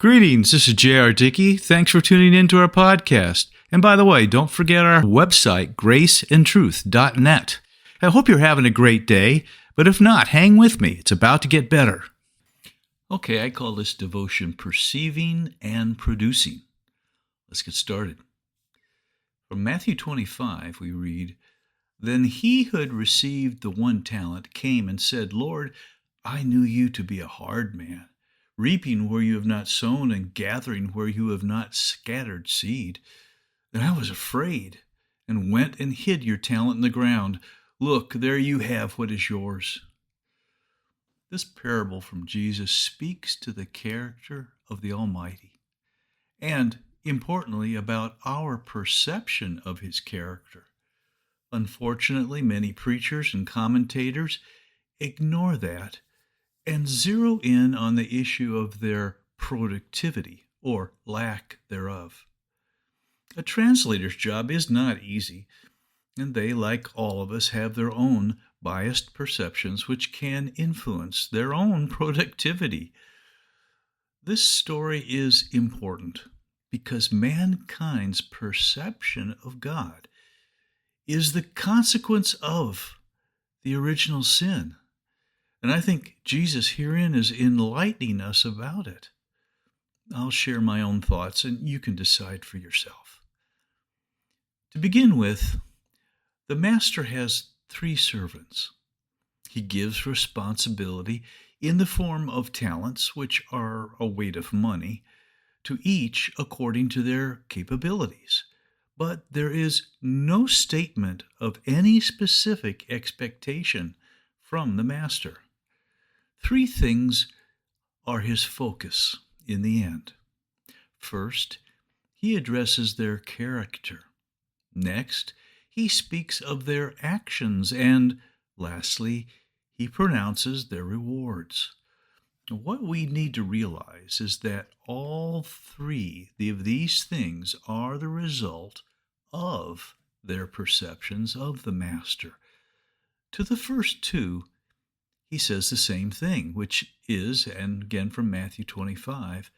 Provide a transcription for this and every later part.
Greetings, this is J.R. Dickey. Thanks for tuning in to our podcast. And by the way, don't forget our website, graceandtruth.net. I hope you're having a great day, but if not, hang with me. It's about to get better. Okay, I call this devotion Perceiving and Producing. Let's get started. From Matthew 25, we read, "Then he who had received the 1 talent came and said, Lord, I knew you to be a hard man, reaping where you have not sown and gathering where you have not scattered seed. Then I was afraid and went and hid your talent in the ground. Look, there you have what is yours." This parable from Jesus speaks to the character of the Almighty and, importantly, about our perception of his character. Unfortunately, many preachers and commentators ignore that and zero in on the issue of their productivity or lack thereof. A translator's job is not easy, and they, like all of us, have their own biased perceptions which can influence their own productivity. This story is important because mankind's perception of God is the consequence of the original sin. And I think Jesus herein is enlightening us about it. I'll share my own thoughts, and you can decide for yourself. To begin with, the master has 3 servants. He gives responsibility in the form of talents, which are a weight of money, to each according to their capabilities. But there is no statement of any specific expectation from the master. 3 things are his focus in the end. First, he addresses their character. Next, he speaks of their actions. And lastly, he pronounces their rewards. What we need to realize is that all 3 of these things are the result of their perceptions of the master. To the first 2, he says the same thing, which is, and again from Matthew 25,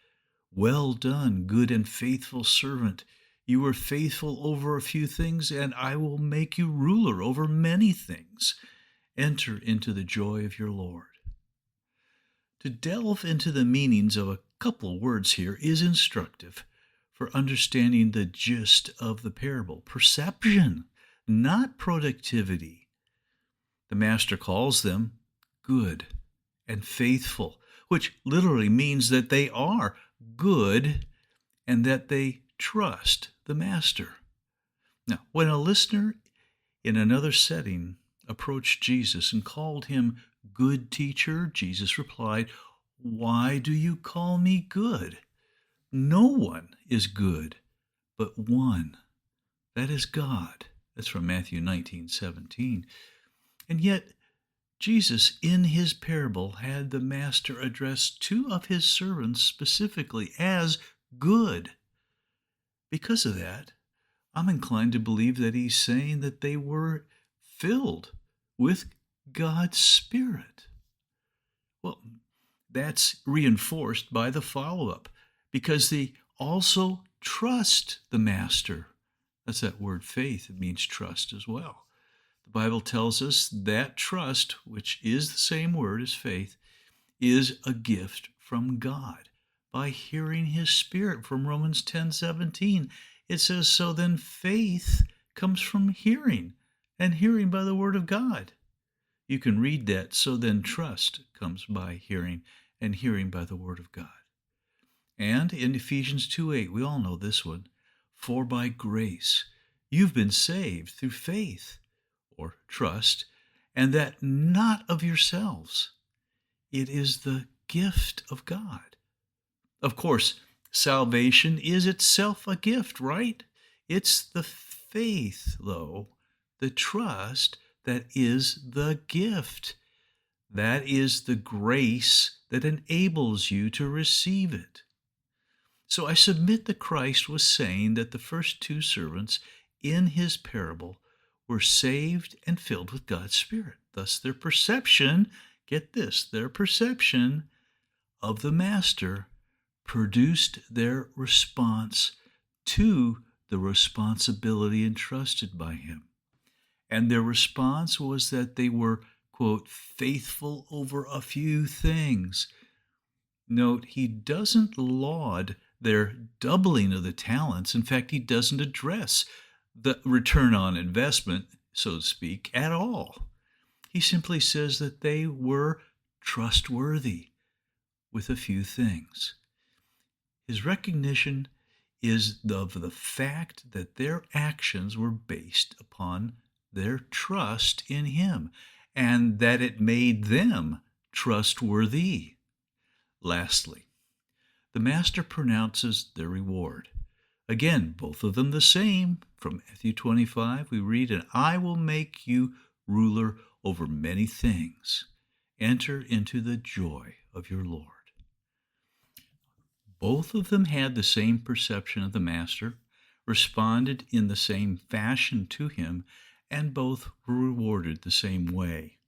"Well done, good and faithful servant. You were faithful over a few things, and I will make you ruler over many things. Enter into the joy of your Lord." To delve into the meanings of a couple words here is instructive for understanding the gist of the parable. Perception, not productivity. The master calls them good and faithful, which literally means that they are good and that they trust the master. Now, when a listener in another setting approached Jesus and called him good teacher, Jesus replied, "Why do you call me good? No one is good but one. That is God." That's from Matthew 19:17. And yet, Jesus, in his parable, had the master address 2 of his servants specifically as good. Because of that, I'm inclined to believe that he's saying that they were filled with God's Spirit. Well, that's reinforced by the follow-up, because they also trust the master. That's that word faith. It means trust as well. The Bible tells us that trust, which is the same word as faith, is a gift from God by hearing his Spirit. From Romans 10:17, it says, "So then faith comes from hearing, and hearing by the word of God." You can read that, "So then trust comes by hearing, and hearing by the word of God." And in Ephesians 2:8, we all know this one, "For by grace you've been saved through faith," or trust, "and that not of yourselves. It is the gift of God." Of course, salvation is itself a gift, right? It's the faith, though, the trust, that is the gift. That is the grace that enables you to receive it. So I submit that Christ was saying that the first 2 servants in his parable were saved and filled with God's Spirit. Thus their perception, get this, their perception of the master produced their response to the responsibility entrusted by him. And their response was that they were, quote, faithful over a few things. Note, he doesn't laud their doubling of the talents. In fact, he doesn't address the return on investment, so to speak, at all. He simply says that they were trustworthy with a few things. His recognition is of the fact that their actions were based upon their trust in him, and that it made them trustworthy. Lastly, the master pronounces their reward. Again, both of them the same. From Matthew 25, we read, "And I will make you ruler over many things. Enter into the joy of your Lord." Both of them had the same perception of the master, responded in the same fashion to him, and both were rewarded the same way.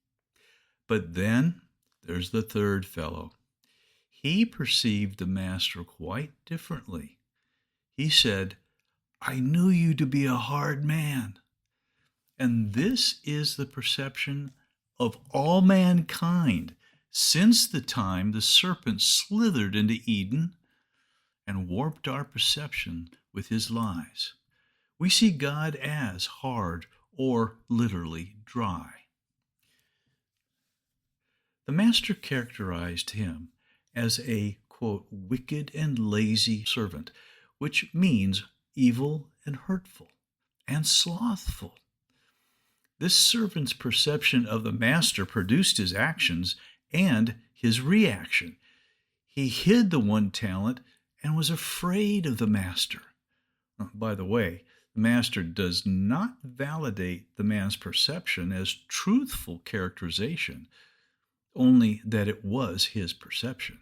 But then there's the third fellow. He perceived the master quite differently. He said, "I knew you to be a hard man." And this is the perception of all mankind since the time the serpent slithered into Eden and warped our perception with his lies. We see God as hard or literally dry. The master characterized him as a, quote, wicked and lazy servant, which means evil and hurtful and slothful. This servant's perception of the master produced his actions and his reaction. He hid the one talent and was afraid of the master. By the way, the master does not validate the man's perception as truthful characterization, only that it was his perception.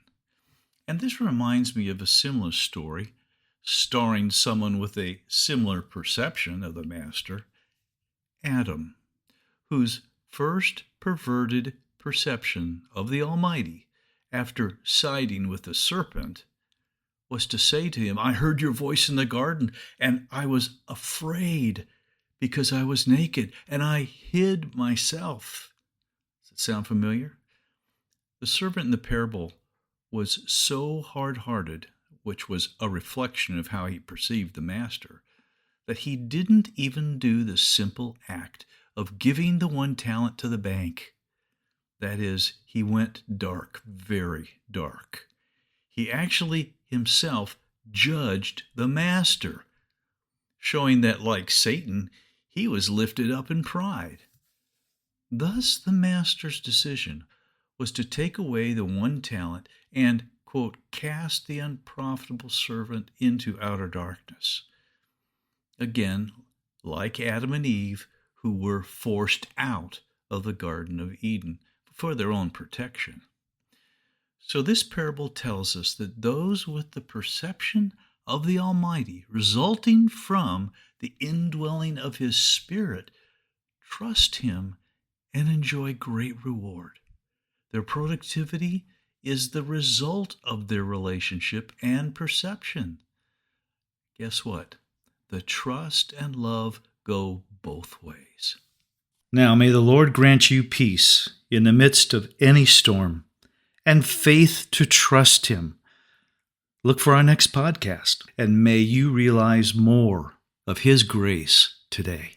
And this reminds me of a similar story starring someone with a similar perception of the master, Adam, whose first perverted perception of the Almighty after siding with the serpent was to say to him, "I heard your voice in the garden, and I was afraid because I was naked, and I hid myself." Does it sound familiar? The servant in the parable was so hard-hearted, which was a reflection of how he perceived the master, that he didn't even do the simple act of giving the one talent to the bank. That is, he went dark, very dark. He actually himself judged the master, showing that, like Satan, he was lifted up in pride. Thus, the master's decision was to take away the one talent and, quote, cast the unprofitable servant into outer darkness. Again, like Adam and Eve, who were forced out of the Garden of Eden for their own protection. So this parable tells us that those with the perception of the Almighty resulting from the indwelling of His Spirit trust Him and enjoy great reward. Their productivity is the result of their relationship and perception. Guess what? The trust and love go both ways. Now may the Lord grant you peace in the midst of any storm and faith to trust Him. Look for our next podcast, and may you realize more of His grace today.